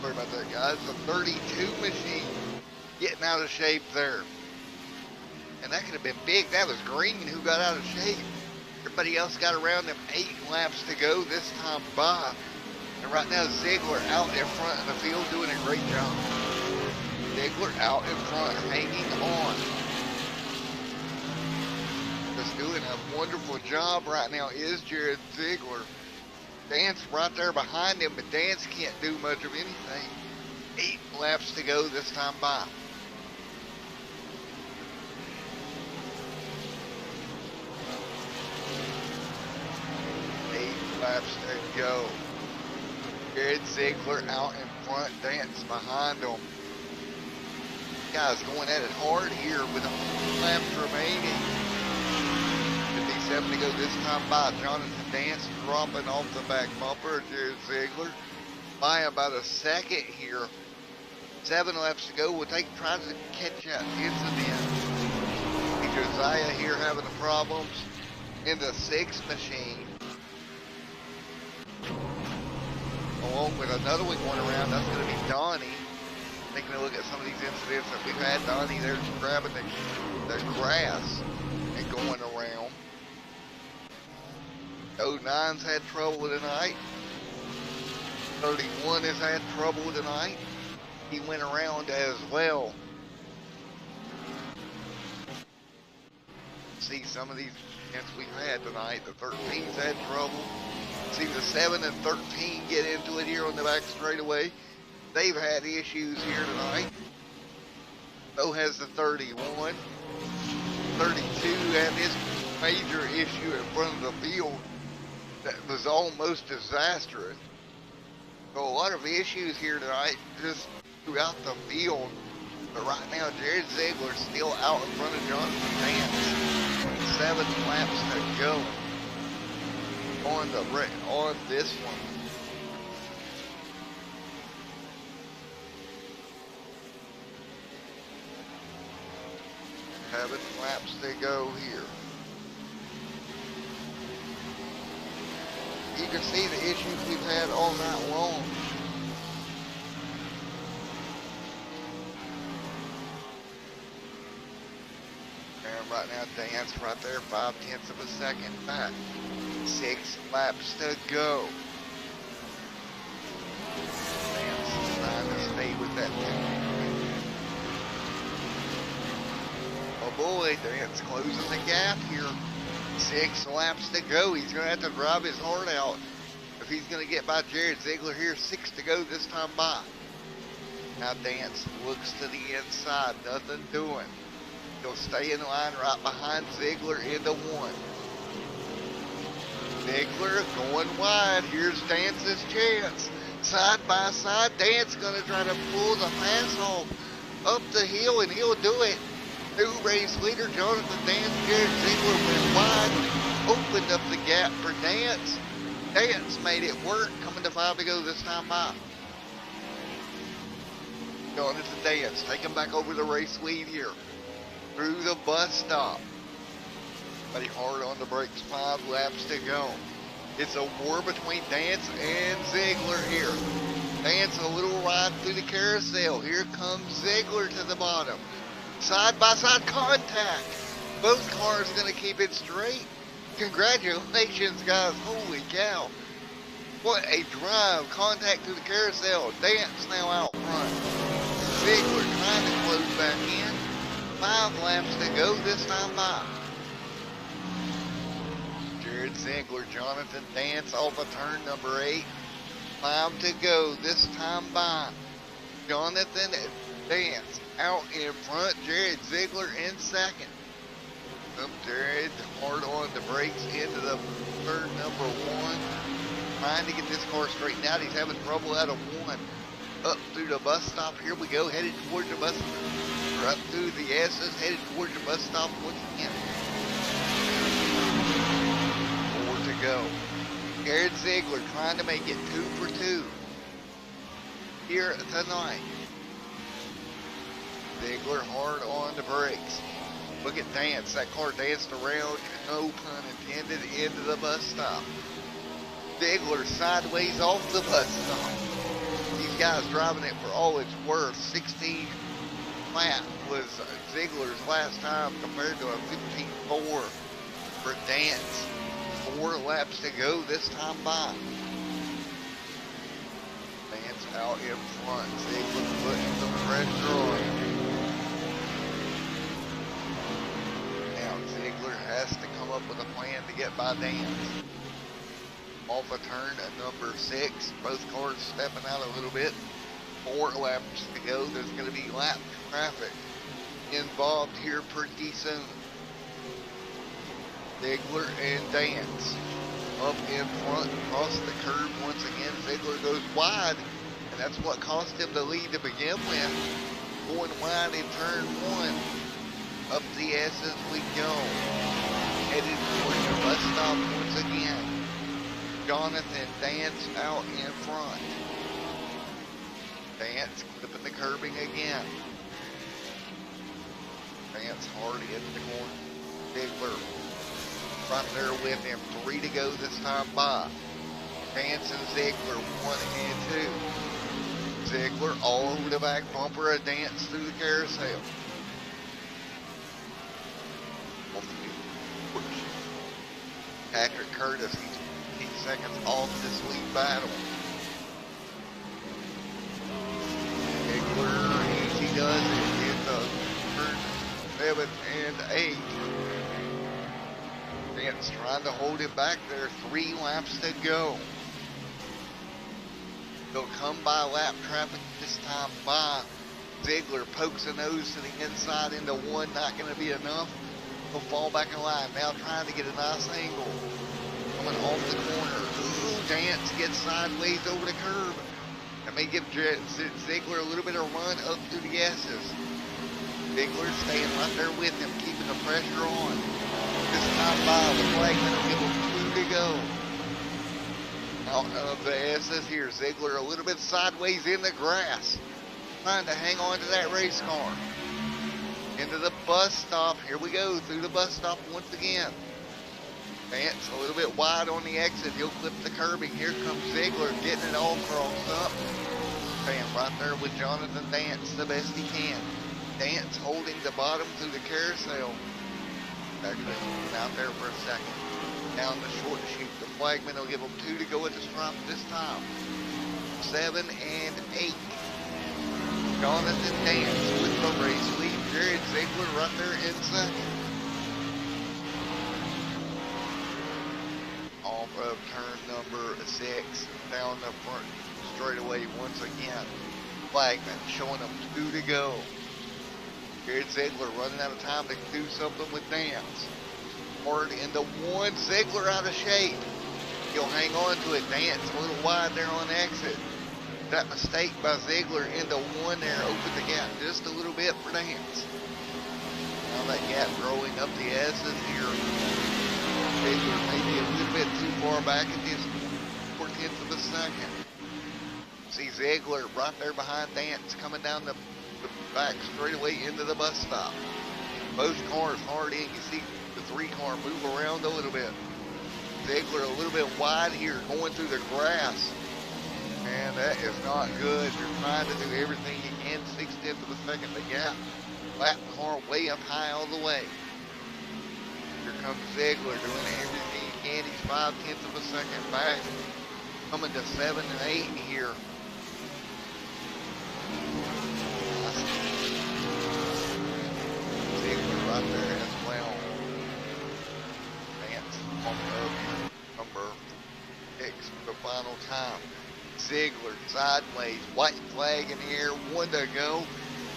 Sorry about that, guys. The 32 machine getting out of shape there. And that could have been big. That was Green who got out of shape. Everybody else got around them. 8 laps to go this time by. And right now, Ziegler out in front of the field doing a great job. Ziegler out in front, hanging on. Just doing a wonderful job right now is Jared Ziegler. Dance right there behind him, but Dance can't do much of anything. 8 laps to go this time by. 8 laps to go. Jared Ziegler out in front, Dance behind him. Guys going at it hard here with 4 laps remaining. 57 to go this time by. Jonathan Dance dropping off the back bumper. Jared Ziegler by about a second here. 7 laps to go. We'll try to catch that incident. Josiah here having the problems in the 6 machine. Along with another one going around, that's going to be Donnie. Taking a look at some of these incidents that we've had. Donnie there grabbing the grass and going around. 09's had trouble tonight. 31 has had trouble tonight. He went around as well. See some of these events we've had tonight. The 13's had trouble. See the 7 and 13 get into it here on the back straightaway. They've had issues here tonight. So has the 31. 32 had this major issue in front of the field that was almost disastrous. So a lot of issues here tonight just throughout the field. But right now, Jared Ziegler's still out in front of Jonathan Dance. 7 laps to go on this one. Seven laps to go here. You can see the issues we've had all night long. And right now, Dance right there, 0.5 of a second back. 6 laps to go. Dance trying to stay with that tempo. Oh boy, Dance closing the gap here. 6 laps to go. He's going to have to drive his heart out if he's going to get by Jared Ziegler here. 6 to go this time by. Now Dance looks to the inside. Nothing doing. He'll stay in line right behind Ziegler into 1. Ziegler going wide. Here's Dance's chance. Side by side. Dance going to try to pull the pass off up the hill, and he'll do it. New race leader Jonathan Dance. Jared Ziegler went wide, opened up the gap for Dance. Dance made it work, coming to 5 to go this time by. Going into Dance, taking back over the race lead here. Through the bus stop. Pretty hard on the brakes, 5 laps to go. It's a war between Dance and Ziegler here. Dance a little ride through the carousel. Here comes Ziegler to the bottom. Side by side contact. Both cars going to keep it straight. Congratulations, guys. Holy cow. What a drive. Contact through the carousel. Dance now out front. Ziegler trying to close back in. 5 laps to go this time by. Jared Ziegler, Jonathan Dance off of turn number 8. 5 to go this time by. Jonathan Dance out in front. Jared Ziegler in second. Jared hard on the brakes into the turn number 1. Trying to get this car straightened out. He's having trouble out of 1. Up through the bus stop. Here we go. Headed towards the bus. Right through the S's. Headed towards the bus stop once again. 4 to go. Jared Ziegler trying to make it 2 for 2 here tonight. Ziegler hard on the brakes. Look at Dance. That car danced around, no pun intended, into the bus stop. Ziegler sideways off the bus stop. These guys driving it for all it's worth. 16 lap was Ziegler's last time compared to a 15.4 for Dance. 4 laps to go this time by. Dance out in front. Ziegler putting some pressure on. Ziegler has to come up with a plan to get by Dance. Off a turn at number 6. Both cars stepping out a little bit. 4 laps to go. There's going to be lap traffic involved here pretty soon. Ziegler and Dance up in front, across the curb once again. Ziegler goes wide, and that's what cost him the lead to begin with. Going wide in turn 1. Up the S as we go. Headed towards the bus stop once again. Jonathan Dance out in front. Dance clipping the curbing again. Dance hard into the corner. Ziegler right there with him. 3 to go this time by. Dance and Ziegler 1 and 2. Ziegler all over the back bumper of Dance through the carousel. Patrick Curtis, he's seconds off this lead battle. Ziegler, easy does it in the turn 7 and 8. Dance trying to hold it back there. 3 laps to go. They'll come by lap traffic this time by. Ziegler pokes a nose to the inside into 1, not going to be enough. He'll fall back in line. Now trying to get a nice angle. Coming off the corner. Ooh, Dance gets sideways over the curb. That may give Ziegler a little bit of run up through the S's. Ziegler staying right there with him, keeping the pressure on. This time by, the flagman will give him 2 to go. Out of the S's here, Ziegler a little bit sideways in the grass, trying to hang on to that race car. Into the bus stop. Here we go, through the bus stop once again. Dance a little bit wide on the exit. He'll clip the curbing. Here comes Ziegler getting it all crossed up. Staying right there with Jonathan Dance the best he can. Dance holding the bottom through the carousel. Actually, out there for a second. Down the short chute. The flagman will give him 2 to go at the stripe this time. 7 and 8. Jonathan Dance with the race lead. Jared Ziegler right there in second. Off of turn number 6. Down the front straightaway once again. Flagman showing him 2 to go. Jared Ziegler running out of time to do something with Dance. Hard into 1. Ziegler out of shape. He'll hang on to it. Dance a little wide there on exit. That mistake by Ziegler into 1 there opened the gap just a little bit for Dance. Now that gap growing up the S's here. Ziegler maybe a little bit too far back at this 4/10 of a second. See Ziegler right there behind Dance coming down the back straightaway into the bus stop. Both cars hard in. You see the 3 car move around a little bit. Ziegler a little bit wide here going through the grass. And that is not good. You're trying to do everything you can. 6/10 of a second to gap. Lap car way up high all the way. Here comes Ziegler doing everything he can. He's 5/10 of a second back. Coming to 7 and 8 here. Ziegler right there as well. Dance on number 6 for the final time. Ziegler sideways, white flag in the air, 1 to go.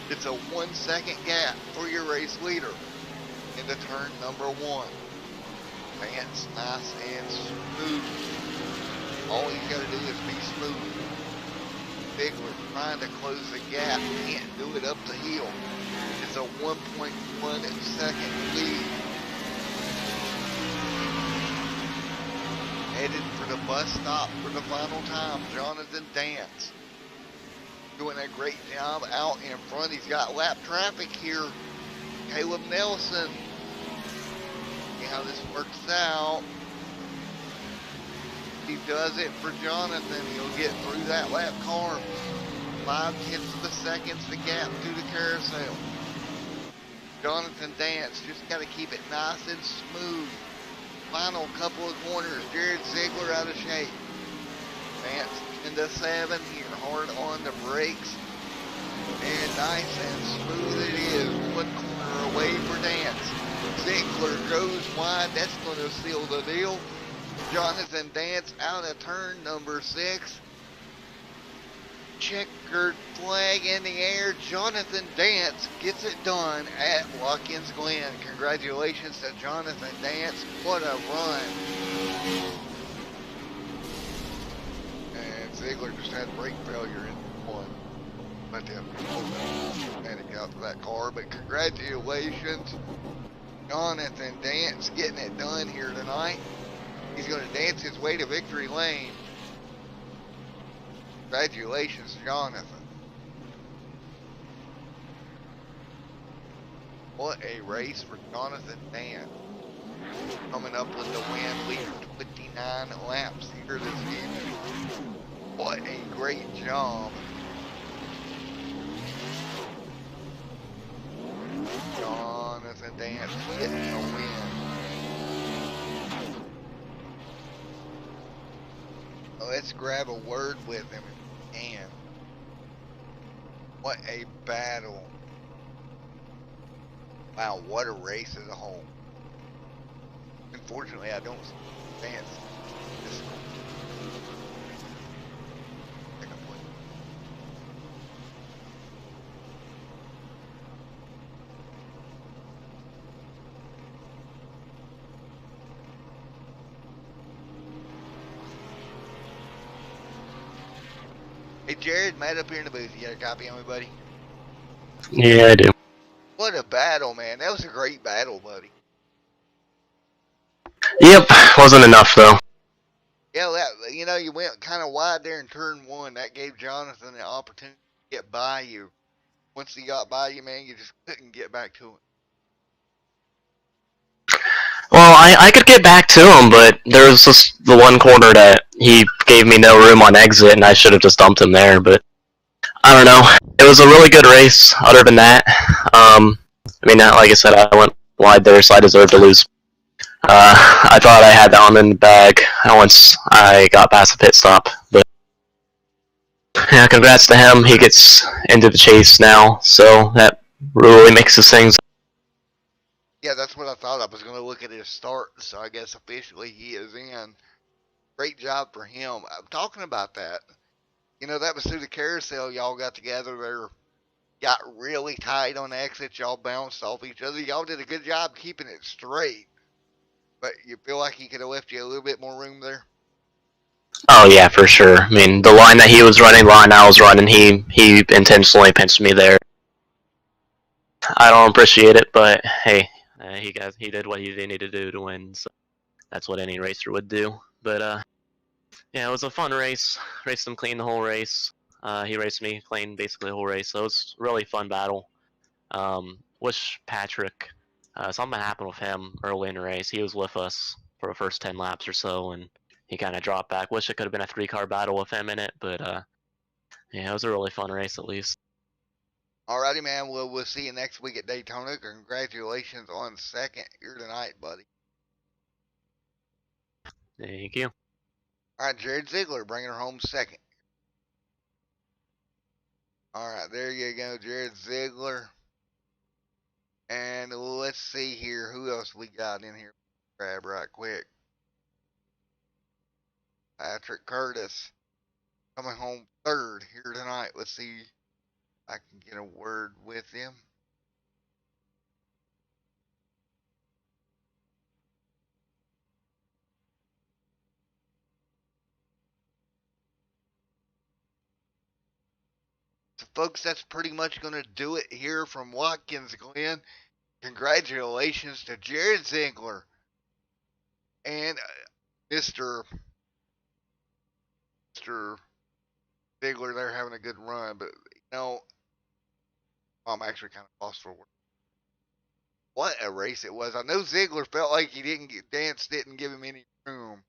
It's a 1 second gap for your race leader into turn number 1. Dance nice and smooth. All he's got to do is be smooth. Ziegler trying to close the gap, can't do it up the hill. It's a 1.1 second lead. Headed for the bus stop for the final time. Jonathan Dance doing a great job out in front. He's got lap traffic here. Caleb Nelson. See how this works out. He does it for Jonathan. He'll get through that lap car. 5/10 of a second the gap to the carousel. Jonathan Dance just got to keep it nice and smooth. Final couple of corners. Jared Ziegler out of shape. Dance into 7 here. Hard on the brakes. And nice and smooth it is. 1 corner away for Dance. Ziegler goes wide. That's going to seal the deal. Jonathan Dance out of turn number 6. Checkered flag in the air. Jonathan Dance gets it done at Watkins Glen. Congratulations to Jonathan Dance. What a run. And Ziegler just had brake failure in 1. But panic out to that car. But congratulations, Jonathan Dance getting it done here tonight. He's going to dance his way to victory lane. Congratulations, Jonathan. What a race for Jonathan Dance. Coming up with the win, leader 29 laps here this evening. What a great job. Jonathan Dance getting the win. Let's grab a word with him if we can. What a battle. Wow, what a race as a whole. Unfortunately, I don't advance this second place. Hey Jared, Matt up here in the booth. You got a copy on me, buddy? Yeah, I do. What a battle, man. That was a great battle, buddy. Yep, wasn't enough though. Yeah, that, you know, you went kind of wide there in turn one. That gave Jonathan the opportunity to get by you. Once he got by you, man, you just couldn't get back to it. Well, I could get back to him, but there was just the one corner that he gave me no room on exit, and I should have just dumped him there. But I don't know. It was a really good race. Other than that, I mean, like I said, I went wide there, so I deserved to lose. I thought I had that one in the bag once I got past the pit stop, but yeah, congrats to him. He gets into the chase now, so that really mixes things. Yeah, that's what I thought. I was going to look at his start, so I guess officially he is in. Great job for him. I'm talking about that. You know, that was through the carousel. Y'all got together there, got really tight on exits. Y'all bounced off each other. Y'all did a good job keeping it straight. But you feel like he could have left you a little bit more room there? Oh yeah, for sure. I mean, the line that he was running, the line I was running, he intentionally pinched me there. I don't appreciate it, but hey, he did what he needed to do to win. So that's what any racer would do. But yeah, it was a fun race. Raced him clean the whole race. He raced me clean basically the whole race. So it was a really fun battle. Wish Patrick something happened with him early in the race. He was with us for the first 10 laps or so, and he kind of dropped back. Wish it could have been a 3-car battle with him in it, but yeah, it was a really fun race at least. Alrighty, man. We'll see you next week at Daytona. Congratulations on second here tonight, buddy. Thank you. Alright, Jared Ziegler bringing her home second. Alright, there you go, Jared Ziegler. And let's see here. Who else we got in here? Grab right quick. Patrick Curtis coming home third here tonight. Let's see if I can get a word with him. So, folks, that's pretty much going to do it here from Watkins Glen. Congratulations to Jared Ziegler and Mr. Ziegler. They're having a good run, but you know, I'm actually kind of lost for words. What a race it was! I know Ziegler felt like he didn't get Dance didn't give him any room,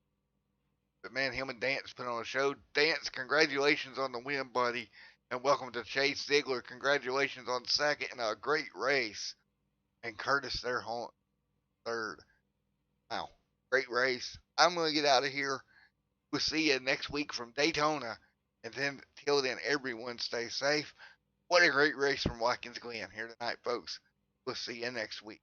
but man, him and Dance put on a show. Dance, congratulations on the win, buddy, and welcome to Chase Ziegler. Congratulations on second and a great race, and Curtis there home third. Wow, great race. I'm gonna get out of here. We'll see you next week from Daytona. And then, till then, everyone stay safe. What a great race from Watkins Glen here tonight, folks. We'll see you next week.